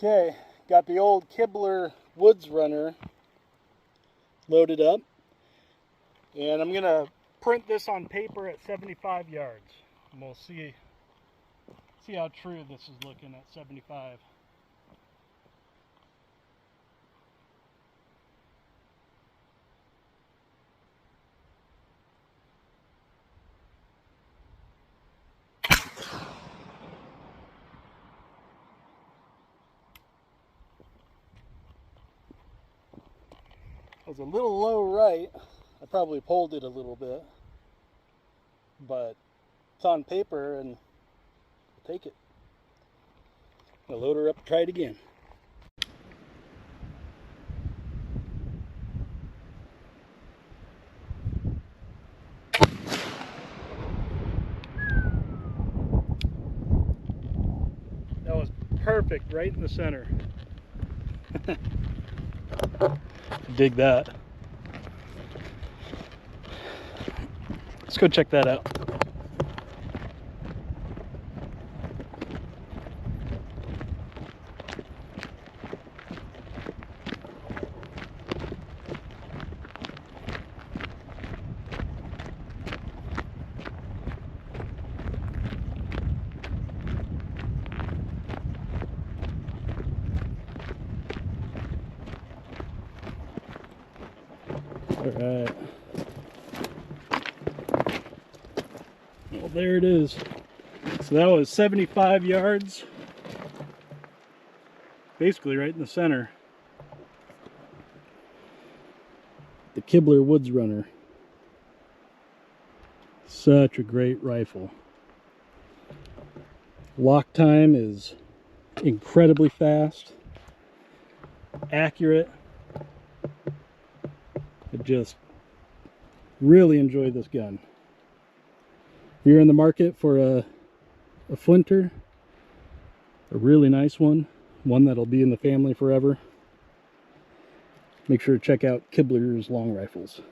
Okay, got the old Kibler Woodsrunner loaded up, and I'm gonna print this on paper at 75 yards. And we'll see how true this is looking at 75. It was a little low right. I probably pulled it a little bit, but it's on paper and I'll take it. I'll load her up and try it again. That was perfect, right in the center. Dig that. Let's go check that out. All right. Well, there it is. So that was 75 yards. Basically right in the center. The Kibler Woodsrunner. Such a great rifle. Lock time is incredibly fast. Accurate. I just really enjoy this gun. If you're in the market for a flinter, a really nice one that'll be in the family forever, make sure to check out Kibler's long rifles.